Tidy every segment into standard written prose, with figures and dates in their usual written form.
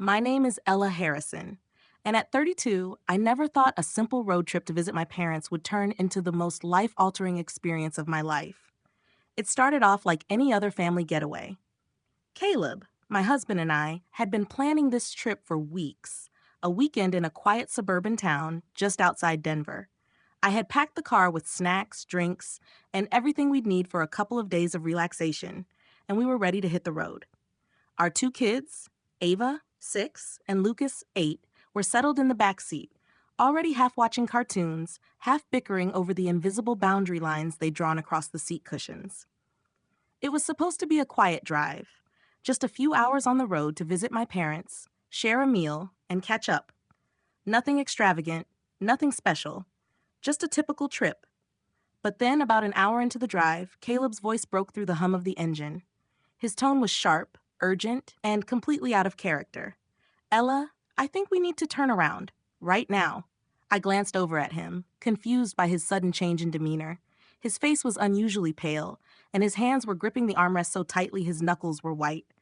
My name is Ella Harrison, and at 32, I never thought a simple road trip to visit my parents would turn into the most life-altering experience of my life. It started off like any other family getaway. Caleb, my husband, and I had been planning this trip for weeks, a weekend in a quiet suburban town just outside Denver. I had packed the car with snacks, drinks, and everything we'd need for a couple of days of relaxation, and we were ready to hit the road. Our two kids, Ava, 6, and Lucas, 8, were settled in the back seat, already half watching cartoons, half bickering over the invisible boundary lines they'd drawn across the seat cushions. It was supposed to be a quiet drive, just a few hours on the road to visit my parents, share a meal, and catch up. Nothing extravagant, nothing special, just a typical trip. But then, about an hour into the drive, Caleb's voice broke through the hum of the engine. His tone was sharp, urgent, and completely out of character. "Ella, I think we need to turn around. Right now." I glanced over at him, confused by his sudden change in demeanor. His face was unusually pale, and his hands were gripping the armrest so tightly his knuckles were white.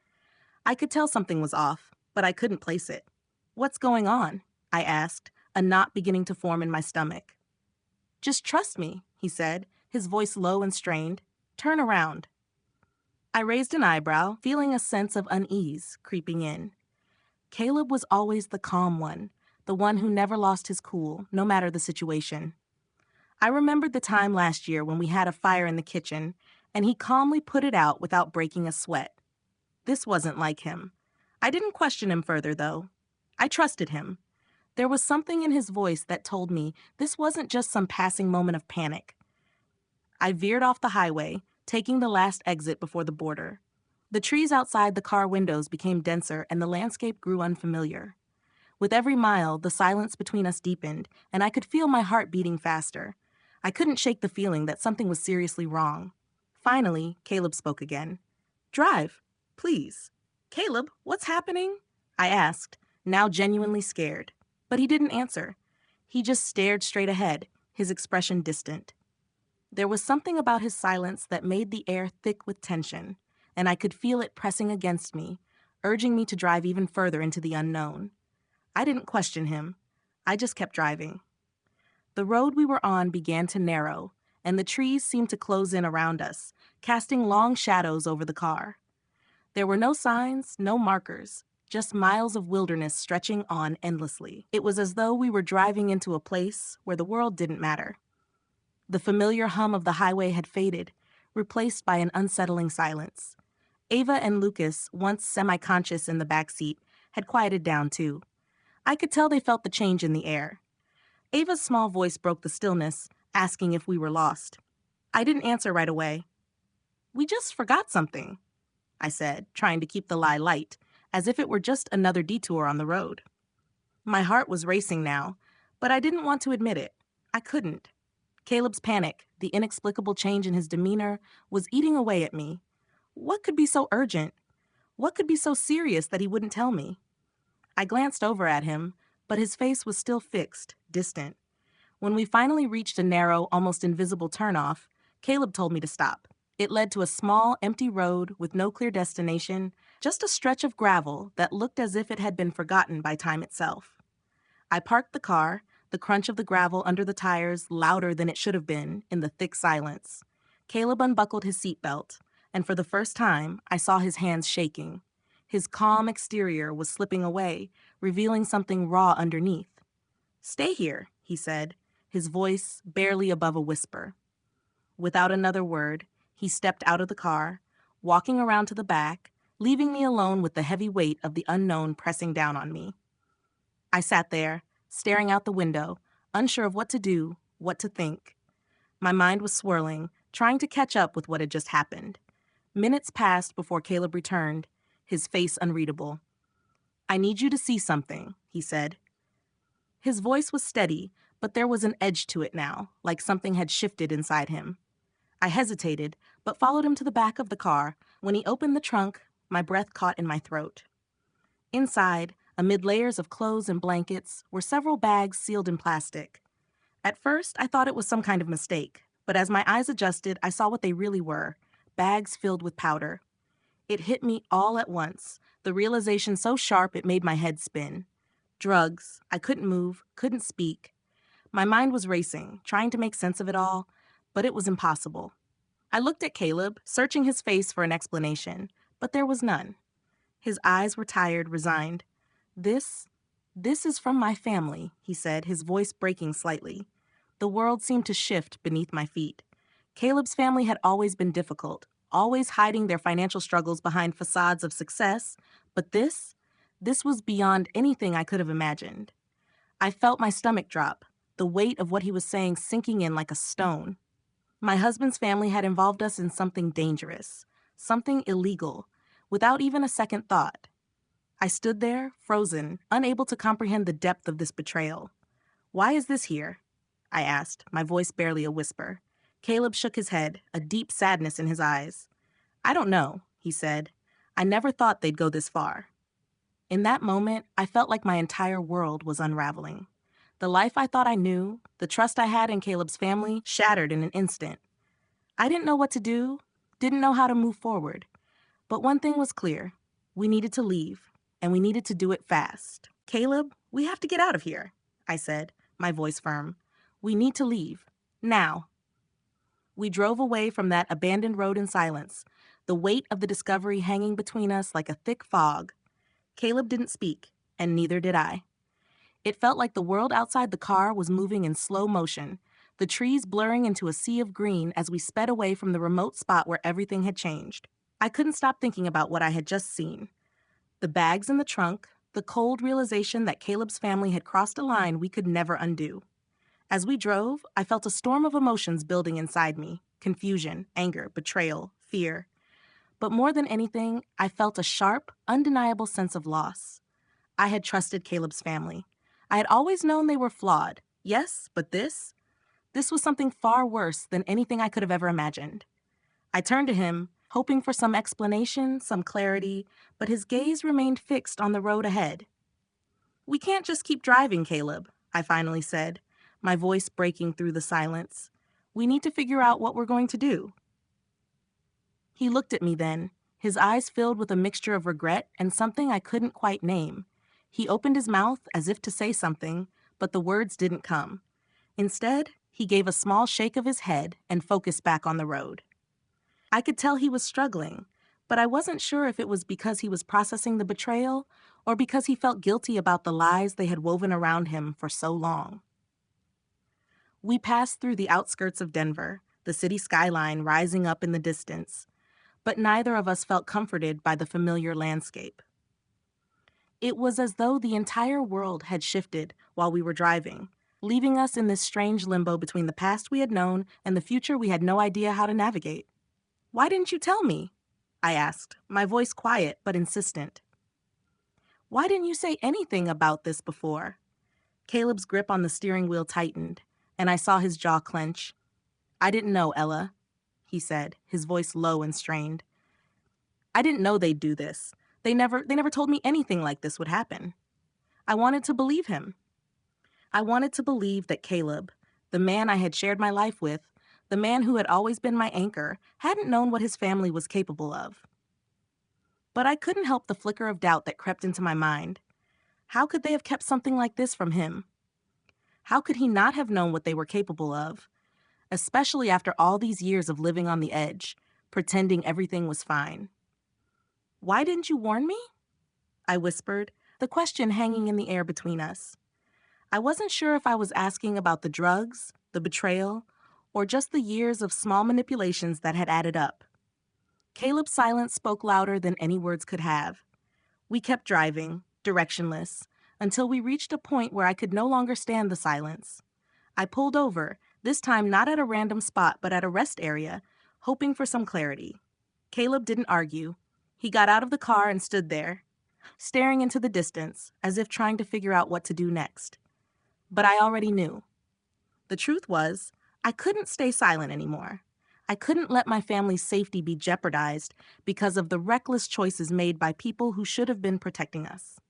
I could tell something was off, but I couldn't place it. "What's going on?" I asked, a knot beginning to form in my stomach. "Just trust me," he said, his voice low and strained. "Turn around." I raised an eyebrow, feeling a sense of unease creeping in. Caleb was always the calm one, the one who never lost his cool, no matter the situation. I remembered the time last year when we had a fire in the kitchen, and he calmly put it out without breaking a sweat. This wasn't like him. I didn't question him further, though. I trusted him. There was something in his voice that told me this wasn't just some passing moment of panic. I veered off the highway, taking the last exit before the border. The trees outside the car windows became denser and the landscape grew unfamiliar. With every mile, the silence between us deepened, and I could feel my heart beating faster. I couldn't shake the feeling that something was seriously wrong. Finally, Caleb spoke again. "Drive, please." "Caleb, what's happening?" I asked, now genuinely scared. But he didn't answer. He just stared straight ahead, his expression distant. There was something about his silence that made the air thick with tension, and I could feel it pressing against me, urging me to drive even further into the unknown. I didn't question him. I just kept driving. The road we were on began to narrow, and the trees seemed to close in around us, casting long shadows over the car. There were no signs, no markers, just miles of wilderness stretching on endlessly. It was as though we were driving into a place where the world didn't matter. The familiar hum of the highway had faded, replaced by an unsettling silence. Ava and Lucas, once semi-conscious in the back seat, had quieted down too. I could tell they felt the change in the air. Ava's small voice broke the stillness, asking if we were lost. I didn't answer right away. "We just forgot something," I said, trying to keep the lie light, as if it were just another detour on the road. My heart was racing now, but I didn't want to admit it. I couldn't. Caleb's panic, the inexplicable change in his demeanor, was eating away at me. What could be so urgent? What could be so serious that he wouldn't tell me? I glanced over at him, but his face was still fixed, distant. When we finally reached a narrow, almost invisible turnoff, Caleb told me to stop. It led to a small, empty road with no clear destination, just a stretch of gravel that looked as if it had been forgotten by time itself. I parked the car, the crunch of the gravel under the tires louder than it should have been in the thick silence. Caleb unbuckled his seatbelt, and for the first time, I saw his hands shaking. His calm exterior was slipping away, revealing something raw underneath. "Stay here," he said, his voice barely above a whisper. Without another word, he stepped out of the car, walking around to the back, leaving me alone with the heavy weight of the unknown pressing down on me. I sat there, staring out the window, unsure of what to do, what to think. My mind was swirling, trying to catch up with what had just happened. Minutes passed before Caleb returned, his face unreadable. "I need you to see something," he said. His voice was steady, but there was an edge to it now, like something had shifted inside him. I hesitated, but followed him to the back of the car. When he opened the trunk, my breath caught in my throat. Inside, amid layers of clothes and blankets, were several bags sealed in plastic. At first, I thought it was some kind of mistake, but as my eyes adjusted, I saw what they really were, bags filled with powder. It hit me all at once, the realization so sharp it made my head spin. Drugs. I couldn't move, couldn't speak. My mind was racing, trying to make sense of it all, but it was impossible. I looked at Caleb, searching his face for an explanation, but there was none. His eyes were tired, resigned. This, this is from my family, he said, his voice breaking slightly. The world seemed to shift beneath my feet. Caleb's family had always been difficult, always hiding their financial struggles behind facades of success, but this was beyond anything I could have imagined. I felt my stomach drop, the weight of what he was saying sinking in like a stone. My husband's family had involved us in something dangerous, something illegal, without even a second thought. I stood there, frozen, unable to comprehend the depth of this betrayal. "Why is this here?" I asked, my voice barely a whisper. Caleb shook his head, a deep sadness in his eyes. "I don't know," he said. "I never thought they'd go this far." In that moment, I felt like my entire world was unraveling. The life I thought I knew, the trust I had in Caleb's family, shattered in an instant. I didn't know what to do, didn't know how to move forward. But one thing was clear. We needed to leave, and we needed to do it fast. "Caleb, we have to get out of here," I said, my voice firm. "We need to leave. Now." We drove away from that abandoned road in silence, the weight of the discovery hanging between us like a thick fog. Caleb didn't speak, and neither did I. It felt like the world outside the car was moving in slow motion, the trees blurring into a sea of green as we sped away from the remote spot where everything had changed. I couldn't stop thinking about what I had just seen. The bags in the trunk, the cold realization that Caleb's family had crossed a line we could never undo. As we drove, I felt a storm of emotions building inside me: confusion, anger, betrayal, fear. But more than anything, I felt a sharp, undeniable sense of loss. I had trusted Caleb's family. I had always known they were flawed. Yes, but this was something far worse than anything I could have ever imagined. I turned to him, hoping for some explanation, some clarity, but his gaze remained fixed on the road ahead. "We can't just keep driving, Caleb," I finally said, my voice breaking through the silence. "We need to figure out what we're going to do." He looked at me then, his eyes filled with a mixture of regret and something I couldn't quite name. He opened his mouth as if to say something, but the words didn't come. Instead, he gave a small shake of his head and focused back on the road. I could tell he was struggling, but I wasn't sure if it was because he was processing the betrayal or because he felt guilty about the lies they had woven around him for so long. We passed through the outskirts of Denver, the city skyline rising up in the distance, but neither of us felt comforted by the familiar landscape. It was as though the entire world had shifted while we were driving, leaving us in this strange limbo between the past we had known and the future we had no idea how to navigate. "Why didn't you tell me?" I asked, my voice quiet but insistent. "Why didn't you say anything about this before?" Caleb's grip on the steering wheel tightened, and I saw his jaw clench. "I didn't know, Ella," he said, his voice low and strained. "I didn't know they'd do this. They never told me anything like this would happen." I wanted to believe him. I wanted to believe that Caleb, the man I had shared my life with, the man who had always been my anchor, hadn't known what his family was capable of. But I couldn't help the flicker of doubt that crept into my mind. How could they have kept something like this from him? How could he not have known what they were capable of, especially after all these years of living on the edge, pretending everything was fine? "Why didn't you warn me?" I whispered, the question hanging in the air between us. I wasn't sure if I was asking about the drugs, the betrayal, or just the years of small manipulations that had added up. Caleb's silence spoke louder than any words could have. We kept driving, directionless, until we reached a point where I could no longer stand the silence. I pulled over, this time not at a random spot but at a rest area, hoping for some clarity. Caleb didn't argue. He got out of the car and stood there, staring into the distance, as if trying to figure out what to do next. But I already knew. The truth was, I couldn't stay silent anymore. I couldn't let my family's safety be jeopardized because of the reckless choices made by people who should have been protecting us.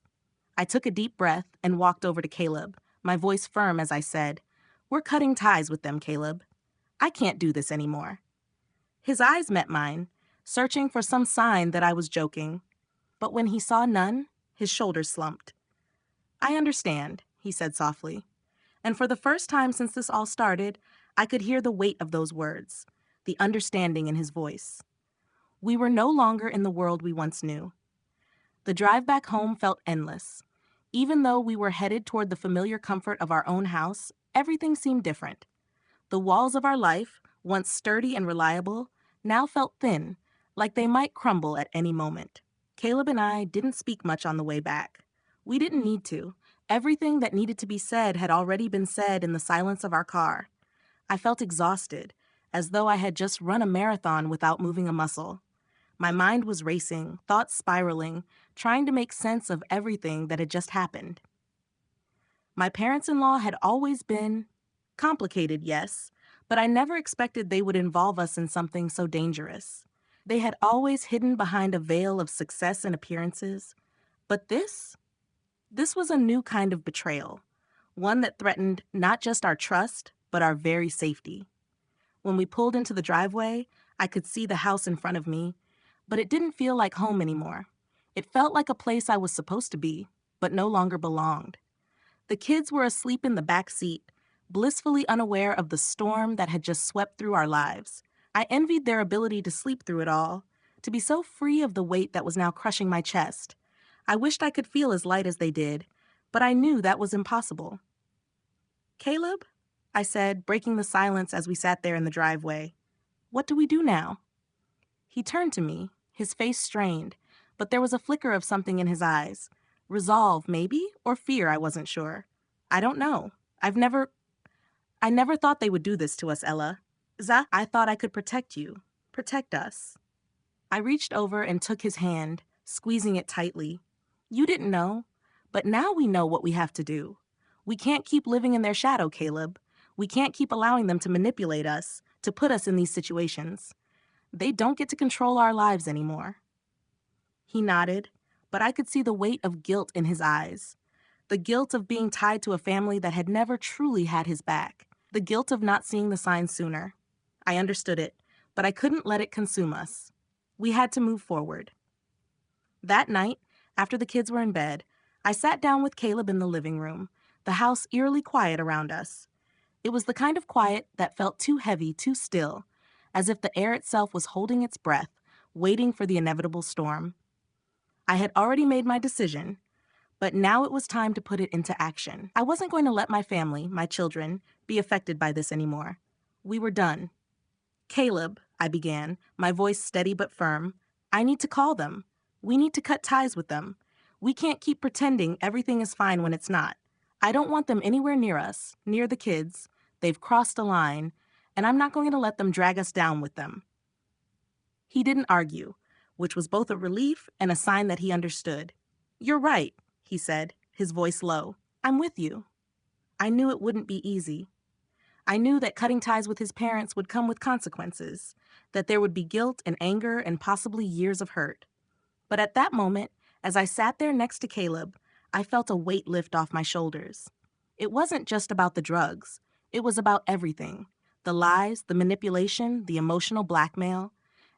I took a deep breath and walked over to Caleb, my voice firm as I said, "We're cutting ties with them, Caleb. I can't do this anymore." His eyes met mine, searching for some sign that I was joking. But when he saw none, his shoulders slumped. "I understand," he said softly. And for the first time since this all started, I could hear the weight of those words, the understanding in his voice. We were no longer in the world we once knew. The drive back home felt endless. Even though we were headed toward the familiar comfort of our own house, everything seemed different. The walls of our life, once sturdy and reliable, now felt thin, like they might crumble at any moment. Caleb and I didn't speak much on the way back. We didn't need to. Everything that needed to be said had already been said in the silence of our car. I felt exhausted, as though I had just run a marathon without moving a muscle. My mind was racing, thoughts spiraling, trying to make sense of everything that had just happened. My parents-in-law had always been complicated, yes, but I never expected they would involve us in something so dangerous. They had always hidden behind a veil of success and appearances. But this was a new kind of betrayal, one that threatened not just our trust, but our very safety. When we pulled into the driveway, I could see the house in front of me, but it didn't feel like home anymore. It felt like a place I was supposed to be, but no longer belonged. The kids were asleep in the back seat, blissfully unaware of the storm that had just swept through our lives. I envied their ability to sleep through it all, to be so free of the weight that was now crushing my chest. I wished I could feel as light as they did, but I knew that was impossible. "Caleb," I said, breaking the silence as we sat there in the driveway, "what do we do now?" He turned to me, his face strained, but there was a flicker of something in his eyes. Resolve, maybe, or fear, I wasn't sure. "I don't know. I never thought they would do this to us, Ella. I thought I could protect you, protect us." I reached over and took his hand, squeezing it tightly. "You didn't know, but now we know what we have to do. We can't keep living in their shadow, Caleb. We can't keep allowing them to manipulate us, to put us in these situations. They don't get to control our lives anymore." He nodded, but I could see the weight of guilt in his eyes. The guilt of being tied to a family that had never truly had his back. The guilt of not seeing the signs sooner. I understood it, but I couldn't let it consume us. We had to move forward. That night, after the kids were in bed, I sat down with Caleb in the living room, the house eerily quiet around us. It was the kind of quiet that felt too heavy, too still, as if the air itself was holding its breath, waiting for the inevitable storm. I had already made my decision, but now it was time to put it into action. I wasn't going to let my family, my children, be affected by this anymore. We were done. "Caleb," I began, my voice steady but firm, "I need to call them. We need to cut ties with them. We can't keep pretending everything is fine when it's not. I don't want them anywhere near us, near the kids. They've crossed a line, and I'm not going to let them drag us down with them." He didn't argue, which was both a relief and a sign that he understood. "You're right," he said, his voice low. "I'm with you." I knew it wouldn't be easy. I knew that cutting ties with his parents would come with consequences, that there would be guilt and anger and possibly years of hurt. But at that moment, as I sat there next to Caleb, I felt a weight lift off my shoulders. It wasn't just about the drugs. It was about everything. The lies, the manipulation, the emotional blackmail.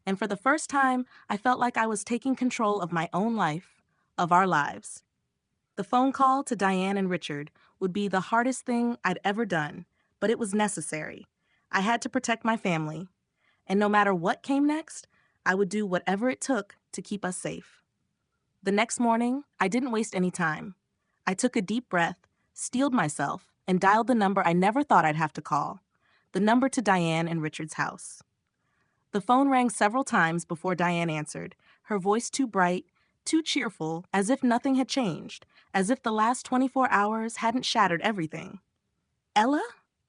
And for the first time, I felt like I was taking control of my own life, of our lives. The phone call to Diane and Richard would be the hardest thing I'd ever done, but it was necessary. I had to protect my family. And no matter what came next, I would do whatever it took to keep us safe. The next morning, I didn't waste any time. I took a deep breath, steeled myself, and dialed the number I never thought I'd have to call, the number to Diane and Richard's house. The phone rang several times before Diane answered, her voice too bright, too cheerful, as if nothing had changed, as if the last 24 hours hadn't shattered everything. "Ella,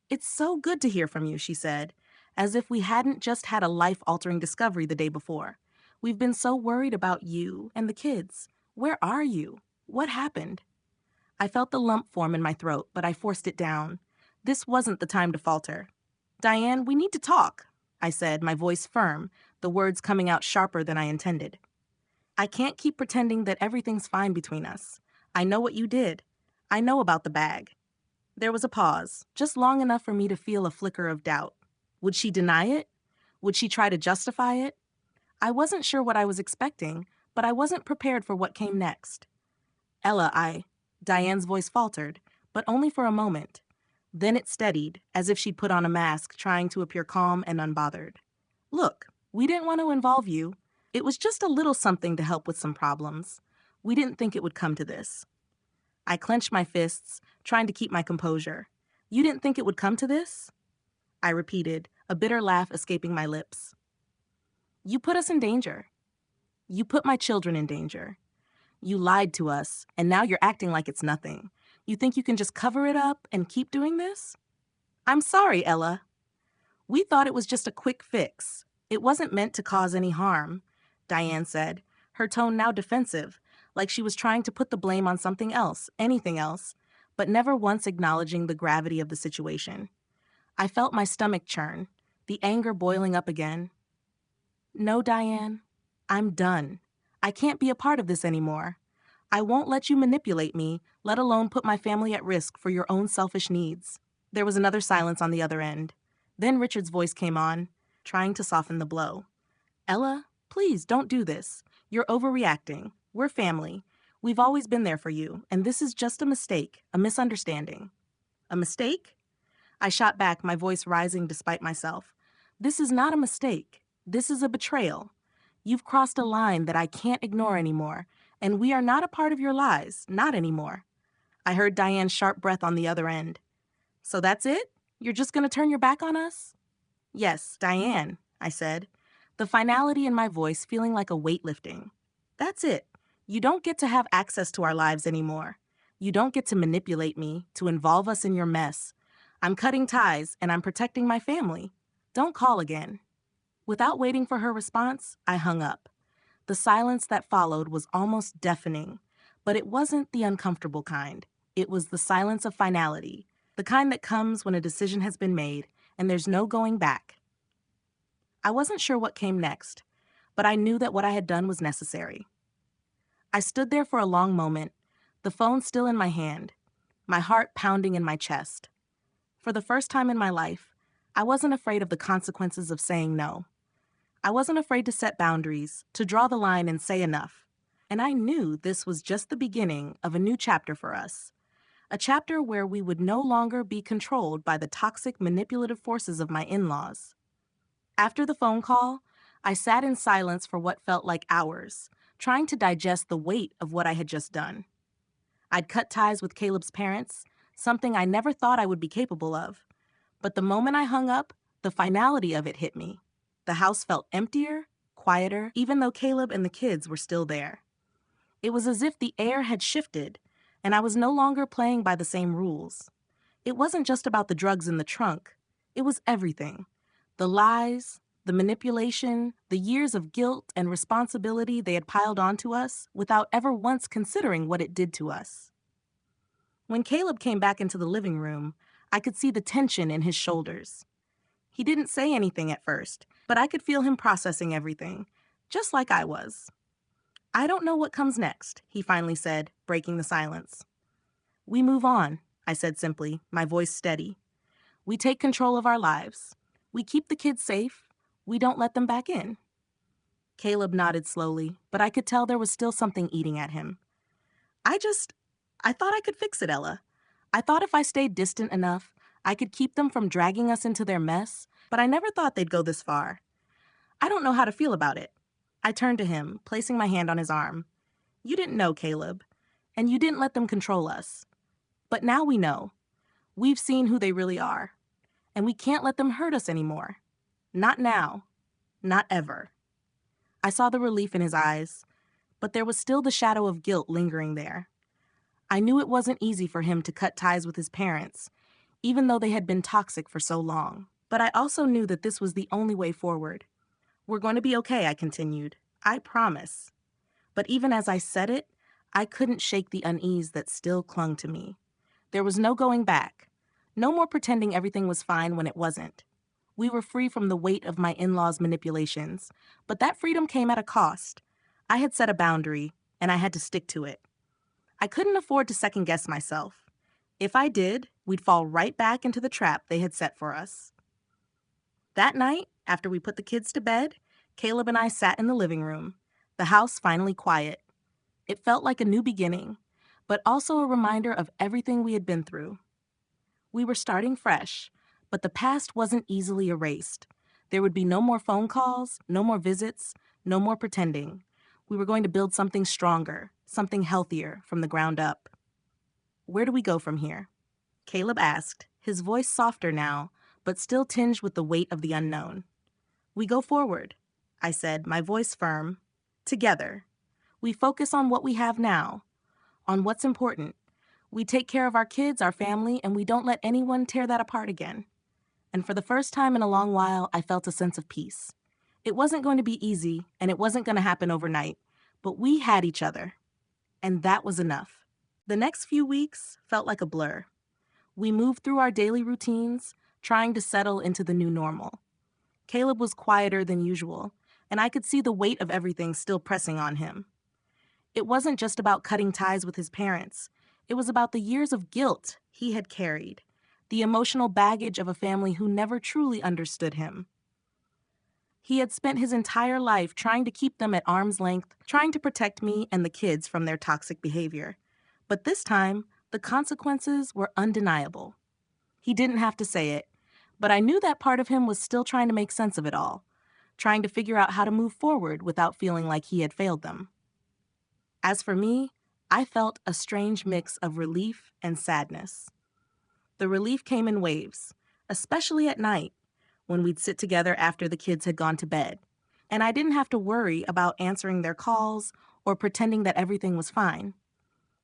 it's so good to hear from you," she said, as if we hadn't just had a life-altering discovery the day before. "We've been so worried about you and the kids. Where are you? What happened?" I felt the lump form in my throat, but I forced it down. This wasn't the time to falter. "Diane, we need to talk," I said, my voice firm, the words coming out sharper than I intended. "I can't keep pretending that everything's fine between us. I know what you did. I know about the bag." There was a pause, just long enough for me to feel a flicker of doubt. Would she deny it? Would she try to justify it? I wasn't sure what I was expecting, but I wasn't prepared for what came next. Ella, Diane's voice faltered, but only for a moment. Then it steadied, as if she'd put on a mask, trying to appear calm and unbothered. Look, we didn't want to involve you. It was just a little something to help with some problems. We didn't think it would come to this. I clenched my fists, trying to keep my composure. You didn't think it would come to this? I repeated, a bitter laugh escaping my lips. You put us in danger. You put my children in danger. You lied to us, and now you're acting like it's nothing. You think you can just cover it up and keep doing this? I'm sorry, Ella. We thought it was just a quick fix. It wasn't meant to cause any harm, Diane said, her tone now defensive, like she was trying to put the blame on something else, anything else, but never once acknowledging the gravity of the situation. I felt my stomach churn, the anger boiling up again. No, Diane, I'm done. I can't be a part of this anymore. I won't let you manipulate me, let alone put my family at risk for your own selfish needs. There was another silence on the other end. Then Richard's voice came on, trying to soften the blow. Ella, please don't do this. You're overreacting. We're family. We've always been there for you, and this is just a mistake, a misunderstanding. A mistake? I shot back, my voice rising despite myself. This is not a mistake. This is a betrayal. You've crossed a line that I can't ignore anymore, and we are not a part of your lives, not anymore. I heard Diane's sharp breath on the other end. So that's it? You're just going to turn your back on us? Yes, Diane, I said, the finality in my voice feeling like a weight lifting. That's it. You don't get to have access to our lives anymore. You don't get to manipulate me, to involve us in your mess. I'm cutting ties, and I'm protecting my family. Don't call again. Without waiting for her response, I hung up. The silence that followed was almost deafening, but it wasn't the uncomfortable kind. It was the silence of finality, the kind that comes when a decision has been made and there's no going back. I wasn't sure what came next, but I knew that what I had done was necessary. I stood there for a long moment, the phone still in my hand, my heart pounding in my chest. For the first time in my life, I wasn't afraid of the consequences of saying no. I wasn't afraid to set boundaries, to draw the line and say enough. And I knew this was just the beginning of a new chapter for us. A chapter where we would no longer be controlled by the toxic, manipulative forces of my in-laws. After the phone call, I sat in silence for what felt like hours, trying to digest the weight of what I had just done. I'd cut ties with Caleb's parents, something I never thought I would be capable of. But the moment I hung up, the finality of it hit me. The house felt emptier, quieter, even though Caleb and the kids were still there. It was as if the air had shifted, and I was no longer playing by the same rules. It wasn't just about the drugs in the trunk. It was everything. The lies, the manipulation, the years of guilt and responsibility they had piled onto us without ever once considering what it did to us. When Caleb came back into the living room, I could see the tension in his shoulders. He didn't say anything at first, but I could feel him processing everything, just like I was. I don't know what comes next, he finally said, breaking the silence. We move on, I said simply, my voice steady. We take control of our lives. We keep the kids safe. We don't let them back in. Caleb nodded slowly, but I could tell there was still something eating at him. I thought I could fix it, Ella. I thought if I stayed distant enough, I could keep them from dragging us into their mess, but I never thought they'd go this far. I don't know how to feel about it. I turned to him, placing my hand on his arm. You didn't know, Caleb, and you didn't let them control us. But now we know. We've seen who they really are, and we can't let them hurt us anymore. Not now. Not ever. I saw the relief in his eyes, but there was still the shadow of guilt lingering there. I knew it wasn't easy for him to cut ties with his parents, even though they had been toxic for so long. But I also knew that this was the only way forward. We're going to be okay, I continued. I promise. But even as I said it, I couldn't shake the unease that still clung to me. There was no going back. No more pretending everything was fine when it wasn't. We were free from the weight of my in-laws' manipulations, but that freedom came at a cost. I had set a boundary, and I had to stick to it. I couldn't afford to second-guess myself. If I did, we'd fall right back into the trap they had set for us. That night, after we put the kids to bed, Caleb and I sat in the living room. The house finally quiet. It felt like a new beginning, but also a reminder of everything we had been through. We were starting fresh, but the past wasn't easily erased. There would be no more phone calls, no more visits, no more pretending. We were going to build something stronger, something healthier from the ground up. Where do we go from here? Caleb asked, his voice softer now, but still tinged with the weight of the unknown. We go forward, I said, my voice firm. Together. We focus on what we have now, on what's important. We take care of our kids, our family, and we don't let anyone tear that apart again. And for the first time in a long while, I felt a sense of peace. It wasn't going to be easy, and it wasn't going to happen overnight, but we had each other, and that was enough. The next few weeks felt like a blur. We moved through our daily routines, trying to settle into the new normal. Caleb was quieter than usual, and I could see the weight of everything still pressing on him. It wasn't just about cutting ties with his parents. It was about the years of guilt he had carried, the emotional baggage of a family who never truly understood him. He had spent his entire life trying to keep them at arm's length, trying to protect me and the kids from their toxic behavior. But this time, the consequences were undeniable. He didn't have to say it, but I knew that part of him was still trying to make sense of it all, trying to figure out how to move forward without feeling like he had failed them. As for me, I felt a strange mix of relief and sadness. The relief came in waves, especially at night, when we'd sit together after the kids had gone to bed, and I didn't have to worry about answering their calls or pretending that everything was fine.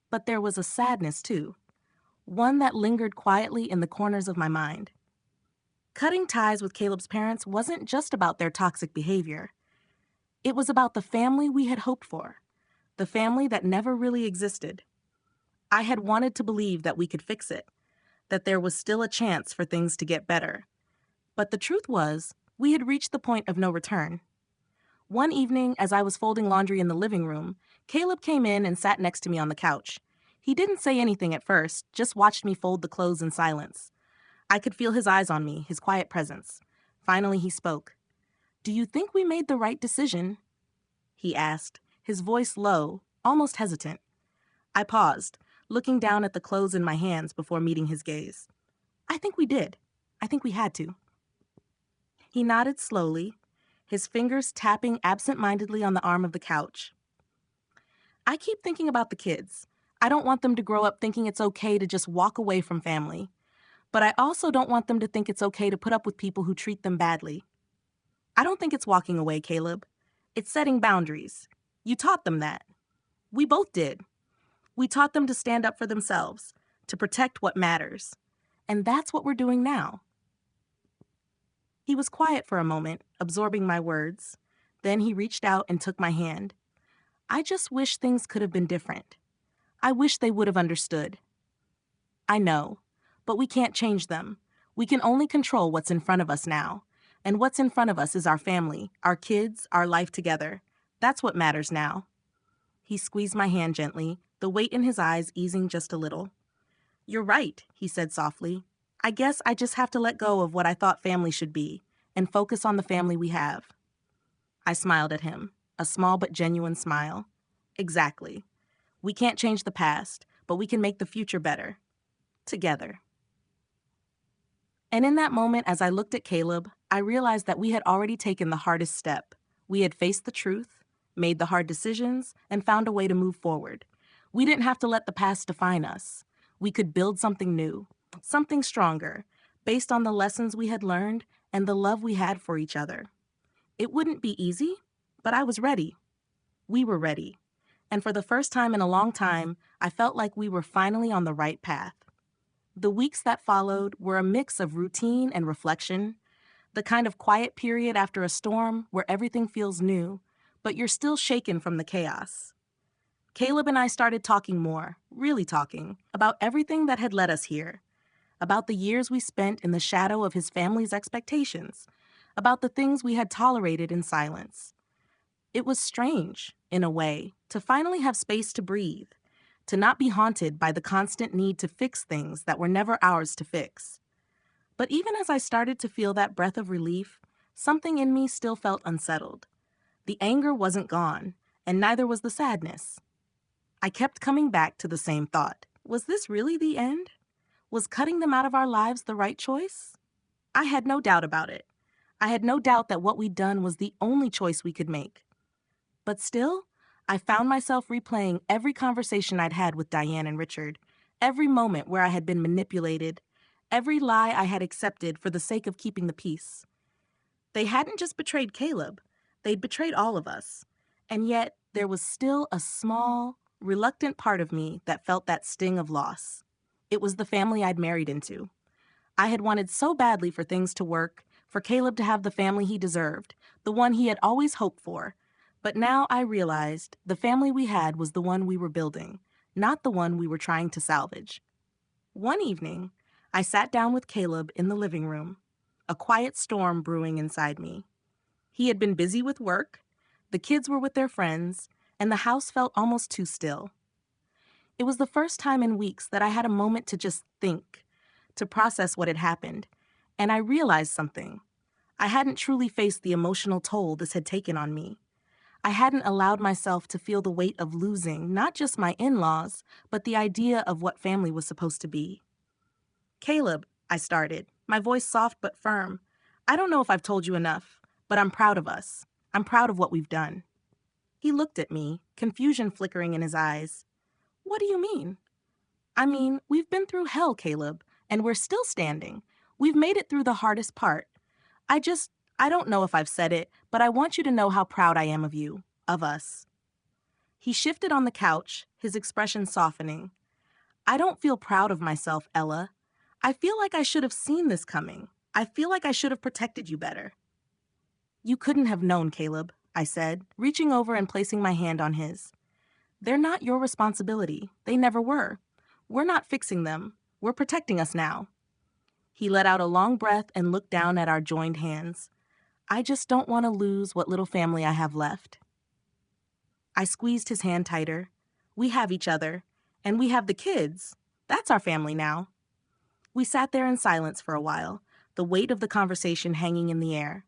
But there was a sadness, too, one that lingered quietly in the corners of my mind. Cutting ties with Caleb's parents wasn't just about their toxic behavior. It was about the family we had hoped for, the family that never really existed. I had wanted to believe that we could fix it, that there was still a chance for things to get better. But the truth was, we had reached the point of no return. One evening, as I was folding laundry in the living room, Caleb came in and sat next to me on the couch. He didn't say anything at first, just watched me fold the clothes in silence. I could feel his eyes on me, his quiet presence. Finally, he spoke. "Do you think we made the right decision?" he asked, his voice low, almost hesitant. I paused, looking down at the clothes in my hands before meeting his gaze. "I think we did. I think we had to." He nodded slowly, his fingers tapping absent-mindedly on the arm of the couch. "I keep thinking about the kids. I don't want them to grow up thinking it's okay to just walk away from family. But I also don't want them to think it's okay to put up with people who treat them badly. I don't think it's walking away, Caleb. It's setting boundaries. You taught them that. We both did. We taught them to stand up for themselves, to protect what matters. And that's what we're doing now." He was quiet for a moment, absorbing my words. Then he reached out and took my hand. "I just wish things could have been different. I wish they would have understood." "I know, but we can't change them. We can only control what's in front of us now. And what's in front of us is our family, our kids, our life together. That's what matters now." He squeezed my hand gently, the weight in his eyes easing just a little. "You're right," he said softly. "I guess I just have to let go of what I thought family should be and focus on the family we have." I smiled at him, a small but genuine smile. "Exactly. We can't change the past, but we can make the future better. Together." And in that moment, as I looked at Caleb, I realized that we had already taken the hardest step. We had faced the truth, made the hard decisions, and found a way to move forward. We didn't have to let the past define us. We could build something new, something stronger, based on the lessons we had learned and the love we had for each other. It wouldn't be easy, but I was ready. We were ready. And for the first time in a long time, I felt like we were finally on the right path. The weeks that followed were a mix of routine and reflection, the kind of quiet period after a storm where everything feels new, but you're still shaken from the chaos. Caleb and I started talking more, really talking, about everything that had led us here, about the years we spent in the shadow of his family's expectations, about the things we had tolerated in silence. It was strange, in a way, to finally have space to breathe, to not be haunted by the constant need to fix things that were never ours to fix. But even as I started to feel that breath of relief, something in me still felt unsettled. The anger wasn't gone, and neither was the sadness. I kept coming back to the same thought. Was this really the end? Was cutting them out of our lives the right choice? I had no doubt about it. I had no doubt that what we'd done was the only choice we could make. But still, I found myself replaying every conversation I'd had with Diane and Richard, every moment where I had been manipulated, every lie I had accepted for the sake of keeping the peace. They hadn't just betrayed Caleb, they'd betrayed all of us. And yet, there was still a small, reluctant part of me that felt that sting of loss. It was the family I'd married into. I had wanted so badly for things to work, for Caleb to have the family he deserved, the one he had always hoped for. But now I realized the family we had was the one we were building, not the one we were trying to salvage. One evening, I sat down with Caleb in the living room, a quiet storm brewing inside me. He had been busy with work, the kids were with their friends, and the house felt almost too still. It was the first time in weeks that I had a moment to just think, to process what had happened, and I realized something. I hadn't truly faced the emotional toll this had taken on me. I hadn't allowed myself to feel the weight of losing not just my in-laws, but the idea of what family was supposed to be. Caleb, I started, my voice soft but firm. I don't know if I've told you enough, but I'm proud of us. I'm proud of what we've done. He looked at me, confusion flickering in his eyes. What do you mean? I mean, we've been through hell, Caleb, and we're still standing. We've made it through the hardest part. I don't know if I've said it, but I want you to know how proud I am of you, of us. He shifted on the couch, his expression softening. I don't feel proud of myself, Ella. I feel like I should have seen this coming. I feel like I should have protected you better. You couldn't have known, Caleb, I said, reaching over and placing my hand on his. They're not your responsibility. They never were. We're not fixing them. We're protecting us now. He let out a long breath and looked down at our joined hands. I just don't want to lose what little family I have left. I squeezed his hand tighter. We have each other, and we have the kids. That's our family now. We sat there in silence for a while, the weight of the conversation hanging in the air.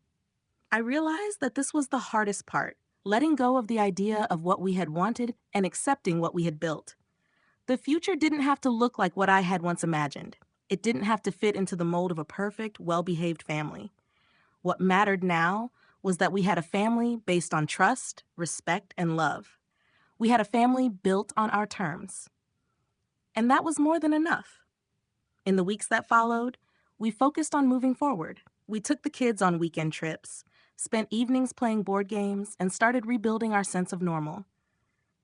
I realized that this was the hardest part, letting go of the idea of what we had wanted and accepting what we had built. The future didn't have to look like what I had once imagined. It didn't have to fit into the mold of a perfect, well-behaved family. What mattered now was that we had a family based on trust, respect, and love. We had a family built on our terms. And that was more than enough. In the weeks that followed, we focused on moving forward. We took the kids on weekend trips, spent evenings playing board games, and started rebuilding our sense of normal.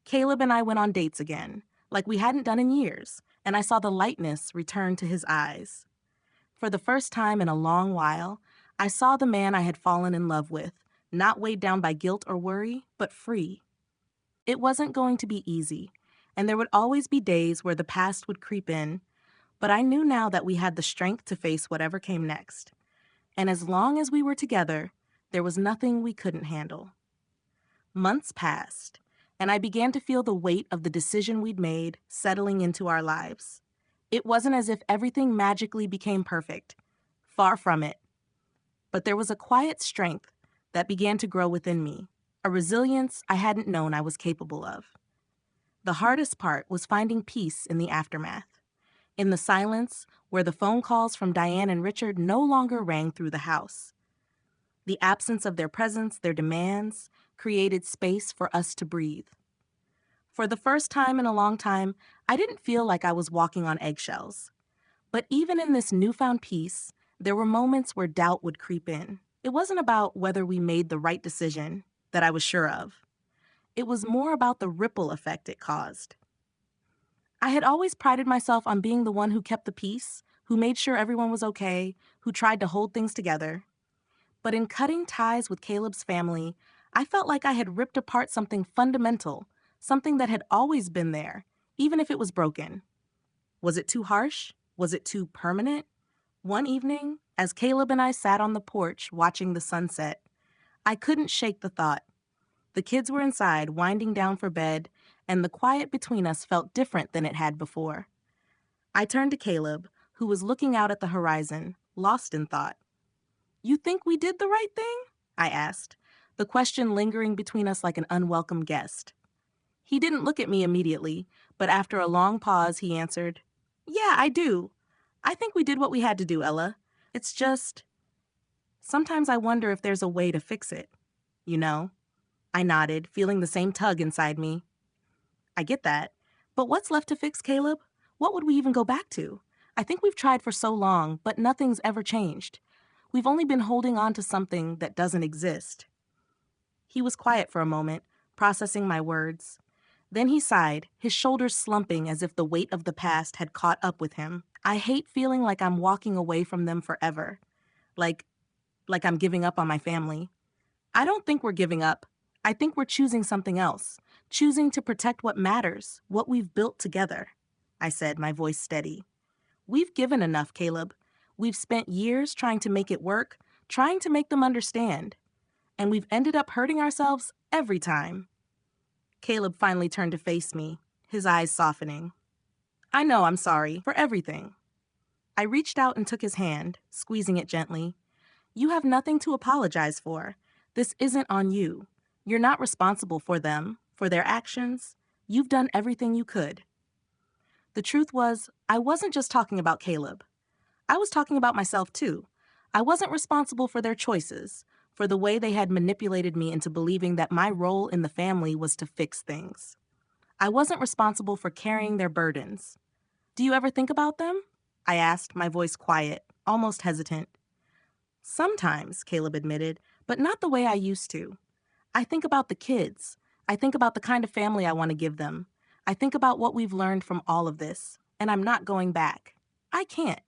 Caleb and I went on dates again, like we hadn't done in years, and I saw the lightness return to his eyes. For the first time in a long while, I saw the man I had fallen in love with, not weighed down by guilt or worry, but free. It wasn't going to be easy, and there would always be days where the past would creep in, but I knew now that we had the strength to face whatever came next. And as long as we were together, there was nothing we couldn't handle. Months passed, and I began to feel the weight of the decision we'd made settling into our lives. It wasn't as if everything magically became perfect. Far from it. But there was a quiet strength that began to grow within me, a resilience I hadn't known I was capable of. The hardest part was finding peace in the aftermath. In the silence, where the phone calls from Diane and Richard no longer rang through the house. The absence of their presence, their demands, created space for us to breathe. For the first time in a long time, I didn't feel like I was walking on eggshells. But even in this newfound peace, there were moments where doubt would creep in. It wasn't about whether we made the right decision that I was sure of. It was more about the ripple effect it caused. I had always prided myself on being the one who kept the peace, who made sure everyone was okay, who tried to hold things together. But in cutting ties with Caleb's family, I felt like I had ripped apart something fundamental, something that had always been there, even if it was broken. Was it too harsh? Was it too permanent? One evening, as Caleb and I sat on the porch watching the sunset, I couldn't shake the thought. The kids were inside, winding down for bed, and the quiet between us felt different than it had before. I turned to Caleb, who was looking out at the horizon, lost in thought. You think we did the right thing? I asked, the question lingering between us like an unwelcome guest. He didn't look at me immediately, but after a long pause, he answered, "Yeah, I do. I think we did what we had to do, Ella. It's just, sometimes I wonder if there's a way to fix it. You know?" I nodded, feeling the same tug inside me. I get that. But what's left to fix, Caleb? What would we even go back to? I think we've tried for so long, but nothing's ever changed. We've only been holding on to something that doesn't exist. He was quiet for a moment, processing my words. Then he sighed, his shoulders slumping as if the weight of the past had caught up with him. I hate feeling like I'm walking away from them forever. Like, like I'm giving up on my family. I don't think we're giving up. I think we're choosing something else, choosing to protect what matters, what we've built together, I said, my voice steady. We've given enough, Caleb. We've spent years trying to make it work, trying to make them understand. And we've ended up hurting ourselves every time. Caleb finally turned to face me, his eyes softening. I know I'm sorry for everything. I reached out and took his hand, squeezing it gently. You have nothing to apologize for. This isn't on you. You're not responsible for them, for their actions. You've done everything you could. The truth was, I wasn't just talking about Caleb. I was talking about myself too. I wasn't responsible for their choices, for the way they had manipulated me into believing that my role in the family was to fix things. I wasn't responsible for carrying their burdens. Do you ever think about them? I asked, my voice quiet, almost hesitant. Sometimes, Caleb admitted, but not the way I used to. I think about the kids. I think about the kind of family I want to give them. I think about what we've learned from all of this, and I'm not going back. I can't.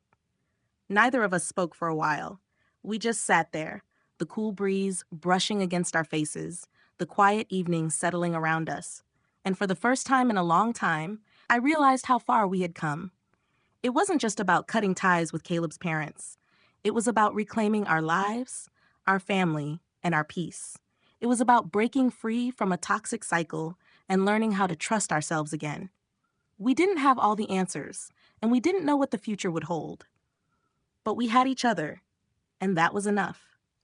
Neither of us spoke for a while. We just sat there, the cool breeze brushing against our faces, the quiet evening settling around us. And for the first time in a long time, I realized how far we had come. It wasn't just about cutting ties with Caleb's parents. It was about reclaiming our lives, our family, and our peace. It was about breaking free from a toxic cycle and learning how to trust ourselves again. We didn't have all the answers, and we didn't know what the future would hold. But we had each other, and that was enough.